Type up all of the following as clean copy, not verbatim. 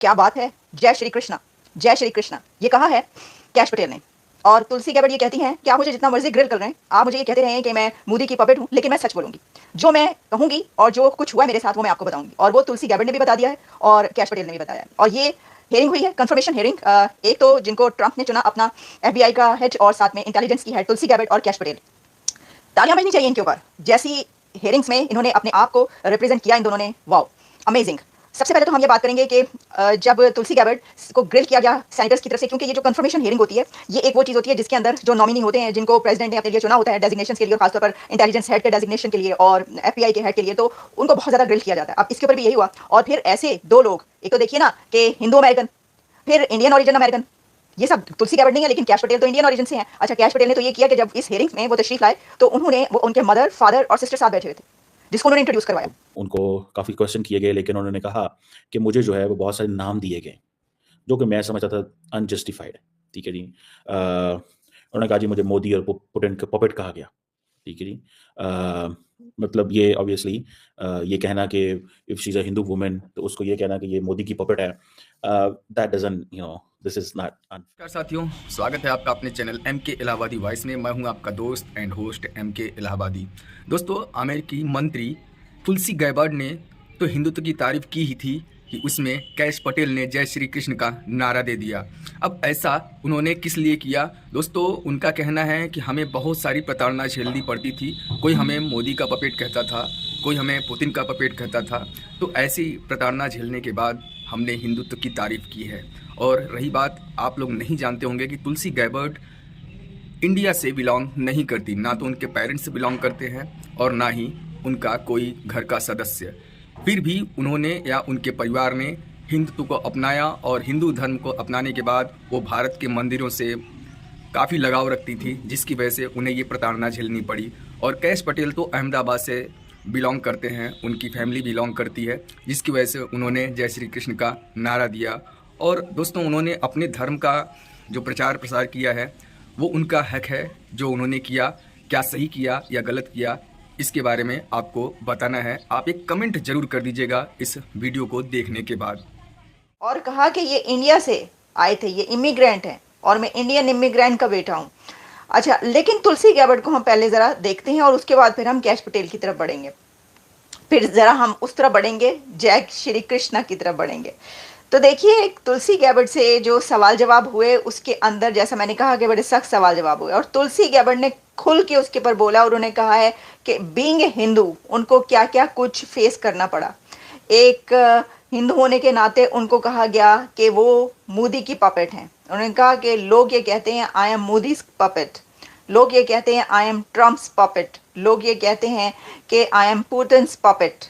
क्या बात है, जय श्री कृष्णा, जय श्री कृष्णा। ये कहा है कैश पटेल ने। और तुलसी गैबर्ट ये कहती हैं कि आप मुझे जितना मर्जी ग्रिल कर रहे हैं, आप मुझे ये कहते रहे हैं कि मैं मोदी की पपेट हूं, लेकिन मैं सच बोलूंगी। जो मैं कहूंगी और जो कुछ हुआ है मेरे साथ वो मैं आपको बताऊंगी। और वो तुलसी गैबर्ट ने भी बता दिया है और कैश पटेल ने भी बताया है। और ये हियरिंग हुई है, कंफर्मेशन हियरिंग। एक तो जिनको ट्रंप ने चुना अपना एफबीआई का हेड और साथ में इंटेलिजेंस की हेड तुलसी गैबर्ट और कैश पटेल। तालियां बजनी चाहिए इनके ऊपर। जैसी हेयरिंग्स में इन्होंने अपने आप को रिप्रेजेंट किया इन दोनों ने, वाओ, अमेजिंग। सबसे पहले तो हम ये बात करेंगे कि जब तुलसी गैबर्ट को ग्रिल किया गया सेनेटर्स की तरफ से, क्योंकि ये जो कंफर्मेशन हियरिंग होती है ये एक वो चीज़ होती है जिसके अंदर जो नॉमिनी होते हैं, जिनको प्रेसिडेंट ने अपने लिए चुना होता है डेजिग्नेशन के लिए, और खासतौर पर इंटेलिजेंस हेड के डेजिग्नेशन के लिए और एफबीआई के हेड के लिए, तो उनको बहुत ज़्यादा ग्रिल किया जाता है। अब इसके ऊपर भी यही हुआ। और फिर ऐसे दो लोग, एक तो देखिए ना कि हिंदू अमेरिकन, फिर इंडियन ओरिजिन अमेरिकन, ये सब तुलसी गैबर्ट नहीं है, लेकिन कैश पटेल तो इंडियन ओरिजिन से हैं। अच्छा, कैश पटेल ने तो ये किया कि जब इस हेयरिंग में वो तशरीफ लाए तो उन्होंने वो उनके मदर, फादर और सिस्टर साथ बैठे हुए थे, जिसको उन्होंने इंट्रोड्यूस करवाया। उनको काफ़ी क्वेश्चन किए गए, लेकिन उन्होंने कहा कि मुझे जो है वो बहुत सारे नाम दिए गए, जो कि मैं समझता था अनजस्टिफाइड। ठीक है जी। उन्होंने कहा जी मुझे मोदी और पुतिन का पपेट कहा गया। ठीक है जी। मतलब ये ऑब्वियसली ये कहना कि if she is a Hindu woman तो उसको ये कहना कि ये मोदी की पपेट है, that doesn't this is not. नमस्कार साथियों, स्वागत है आपका अपने चैनल एम के इलाहाबादी वॉइस में। मैं हूं आपका दोस्त एंड होस्ट एम के इलाहाबादी। दोस्तों, अमेरिकी मंत्री तुलसी गैबार्ड ने तो हिंदुत्व की तारीफ की ही थी कि उसमें कैश पटेल ने जय श्री कृष्ण का नारा दे दिया। अब ऐसा उन्होंने किस लिए किया? दोस्तों, उनका कहना है कि हमें बहुत सारी प्रताड़ना झेलनी पड़ती थी। कोई हमें मोदी का पपेट कहता था, कोई हमें पुतिन का पपेट कहता था। तो ऐसी प्रताड़ना झेलने के बाद हमने हिंदुत्व की तारीफ की है। और रही बात, आप लोग नहीं जानते होंगे कि तुलसी गैबार्ड इंडिया से बिलोंग नहीं करती, ना तो उनके पेरेंट्स से बिलोंग करते हैं और ना ही उनका कोई घर का सदस्य। फिर भी उन्होंने या उनके परिवार ने हिंदुत्व को अपनाया और हिंदू धर्म को अपनाने के बाद वो भारत के मंदिरों से काफ़ी लगाव रखती थी, जिसकी वजह से उन्हें ये प्रताड़ना झेलनी पड़ी। और कैश पटेल तो अहमदाबाद से बिलोंग करते हैं, उनकी फैमिली बिलोंग करती है, जिसकी वजह से उन्होंने जय श्री कृष्ण का नारा दिया। और दोस्तों, उन्होंने अपने धर्म का जो प्रचार प्रसार किया है वो उनका हक है जो उन्होंने किया। क्या सही किया या गलत किया, इसके बारे में आपको बताना है। आप एक कमेंट जरूर कर दीजिएगा इस वीडियो को देखने के बाद। और कहा कि ये इंडिया से आए थे, ये इमिग्रेंट हैं और मैं इंडियन इमिग्रेंट का बेटा हूँ। अच्छा, लेकिन तुलसी गैबार्ड को हम पहले ज़रा देखते हैं और उसके बाद फिर हम कैश पटेल की तरफ बढ़ेंगे, फिर ज़रा हम उस तरफ बढ़ेंगे, जय श्री कृष्णा की तरफ बढ़ेंगे। तो देखिए, तुलसी गैबार्ड से जो सवाल जवाब हुए उसके अंदर, जैसा मैंने कहा कि बड़े सख्त सवाल जवाब हुए, और तुलसी गैबार्ड ने खुल के उसके ऊपर बोला और उन्होंने कहा है कि बीइंग ए हिंदू उनको क्या क्या कुछ फेस करना पड़ा। एक हिंदू होने के नाते उनको कहा गया कि वो मोदी की पपेट हैं। उन्होंने कहा कि लोग ये कहते हैं आई एम मोदीज पपेट, लोग ये कहते हैं आई एम ट्रम्प्स पपेट, लोग ये कहते हैं कि आई एम पुतिन्स पपेट।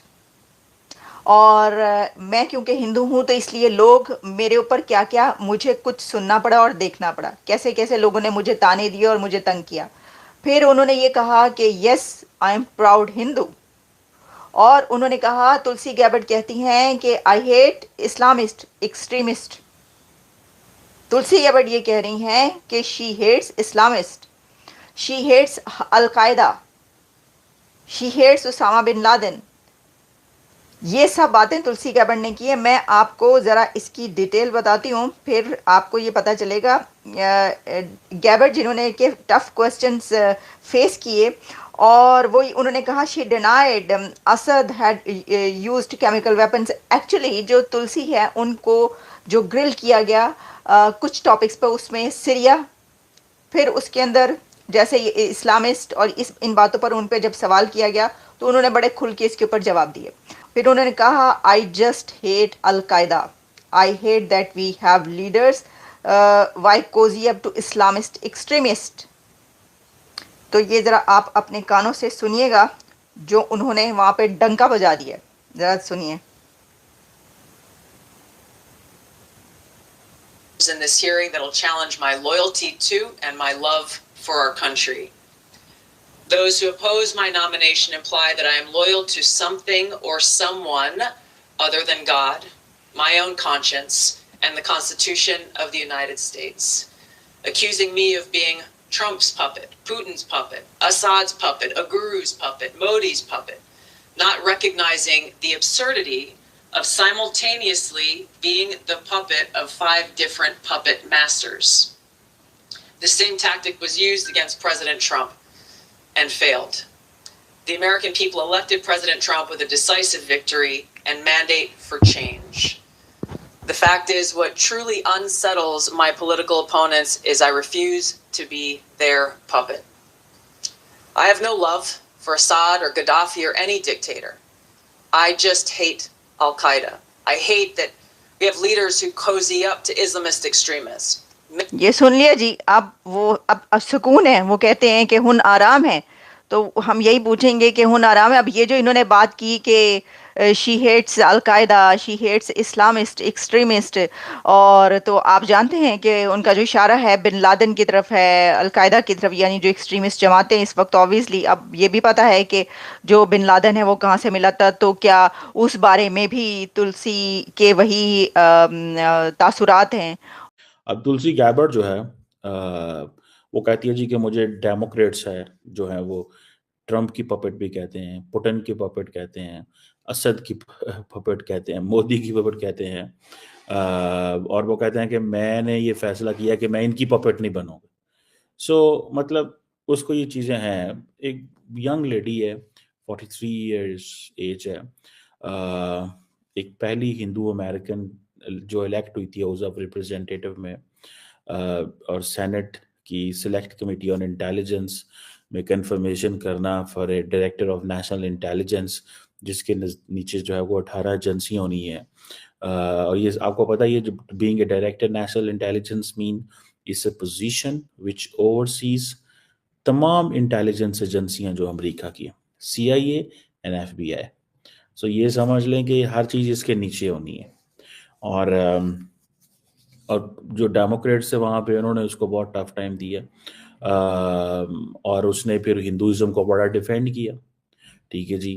और मैं क्योंकि हिंदू हूँ तो इसलिए लोग मेरे ऊपर क्या क्या मुझे कुछ सुनना पड़ा और देखना पड़ा, कैसे कैसे लोगों ने मुझे ताने दिए और मुझे तंग किया। फिर उन्होंने ये कहा कि yes I am proud Hindu. और उन्होंने कहा, तुलसी गैबार्ड कहती हैं कि I hate Islamist extremist. Tulsi Gabbard ये कह रही हैं कि she hates Islamist, she hates al Qaeda, she hates Osama bin Laden. ये सब बातें तुलसी गैबार्ड ने की है। मैं आपको ज़रा इसकी डिटेल बताती हूँ, फिर आपको ये पता चलेगा। गैबार्ड जिन्होंने के टफ क्वेश्चंस फेस किए, और वो उन्होंने कहा she denied Asad had used chemical weapons. Actually जो तुलसी है उनको जो ग्रिल किया गया कुछ टॉपिक्स पर, उसमें सीरिया, फिर उसके अंदर जैसे ये इस्लामिस्ट और इन बातों पर उन पर जब सवाल किया गया तो उन्होंने बड़े खुल के इसके ऊपर जवाब दिए। फिर उन्होंने कहा I just hate al Qaeda, I hate that we have leaders why cozy up to Islamist extremist. तो ये ज़रा आप अपने कानों से सुनिएगा जो उन्होंने वहाँ पे डंका बजा दिया, ज़रा सुनिए। In this hearing that'll challenge my loyalty to and my love for our country. Those who oppose my nomination imply that I am loyal to something or someone other than God, my own conscience, and the Constitution of the United States. Accusing me of being Trump's puppet, Putin's puppet, Assad's puppet, a guru's puppet, Modi's puppet, not recognizing the absurdity of simultaneously being the puppet of 5 different puppet masters. The same tactic was used against President Trump and failed. The American people elected President Trump with a decisive victory and mandate for change. The fact is, what truly unsettles my political opponents is I refuse to be their puppet. I have no love for Assad or Gaddafi or any dictator. I just hate Al-Qaeda. I hate that we have leaders who cozy up to Islamist extremists. ये सुन लिया जी। अब सुकून है, वो कहते हैं कि हुन आराम है। तो हम यही पूछेंगे कि हुन आराम है। अब ये जो इन्होंने बात की कि she hates al Qaeda, she hates Islamist extremist, और तो आप जानते हैं कि उनका जो इशारा है बिन लादेन की तरफ है, अलकायदा की तरफ, यानी जो एक्सट्रीमिस्ट जमातें इस वक्त ऑब्वियसली अब ये भी पता है कि जो बिन लादेन है वो कहाँ से मिला था। तो क्या उस बारे में भी तुलसी के वही तासुरात हैं? अब तुलसी गैबर्ड जो है वो कहती है जी कि मुझे डेमोक्रेट्स है जो है वो ट्रम्प की पपेट भी कहते हैं, पुतिन की पपेट कहते हैं, असद की पपेट कहते हैं, मोदी की पपेट कहते हैं, और वो कहते हैं कि मैंने ये फैसला किया कि मैं इनकी पपेट नहीं बनूंगा। सो मतलब उसको ये चीज़ें हैं। एक यंग लेडी है, 43 इयर्स एज है, एक पहली हिंदू अमेरिकन जो इलेक्ट हुई थी हाउस ऑफ रिप्रेजेंटेटिव में, और सेनेट की सिलेक्ट कमेटी ऑन इंटेलिजेंस में कंफर्मेशन करना for a director of national intelligence, जिसके नीचे जो है वो 18 एजेंसियाँ होनी है। और ये आपको पता है, ये जो being a director national intelligence mean it's a position which overseas तमाम इंटेलिजेंस एजेंसियाँ जो अमेरिका की हैं, CIA एंड FBI। सो ये समझ लें कि हर चीज़ इसके नीचे होनी है। और जो डेमोक्रेट्स है वहाँ पे उन्होंने उसको बहुत टफ टाइम दिया, और उसने फिर हिंदुइज्म को बड़ा डिफेंड किया। ठीक है जी।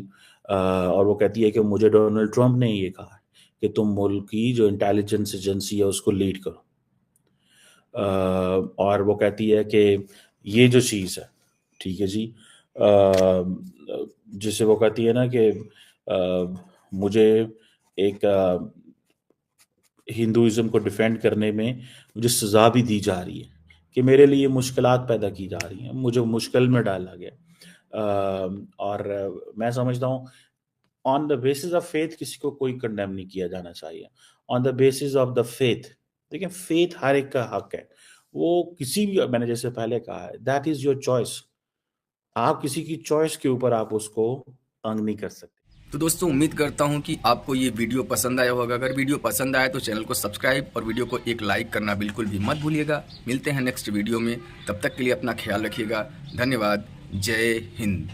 और वो कहती है कि मुझे डोनाल्ड ट्रंप ने ये कहा कि तुम मुल्क की जो इंटेलिजेंस एजेंसी है उसको लीड करो, और वो कहती है कि ये जो चीज़ है, ठीक है जी, जिसे वो कहती है ना कि मुझे एक हिंदुइज्म को डिफेंड करने में मुझे सज़ा भी दी जा रही है कि मेरे लिए मुश्किलात पैदा की जा रही हैं, मुझे मुश्किल में डाला गया। और मैं समझता हूँ on the basis of faith किसी को कोई कंडेम नहीं किया जाना चाहिए। On the basis of the faith, देखिए फेथ हर एक का हक है, वो किसी भी, मैंने जैसे पहले कहा है, दैट इज योर चॉइस। आप किसी की चॉइस के ऊपर आप उसको तंग नहीं कर सकते। तो दोस्तों, उम्मीद करता हूं कि आपको ये वीडियो पसंद आया होगा। अगर वीडियो पसंद आया तो चैनल को सब्सक्राइब और वीडियो को एक लाइक करना बिल्कुल भी मत भूलिएगा। मिलते हैं नेक्स्ट वीडियो में, तब तक के लिए अपना ख्याल रखिएगा। धन्यवाद। जय हिंद।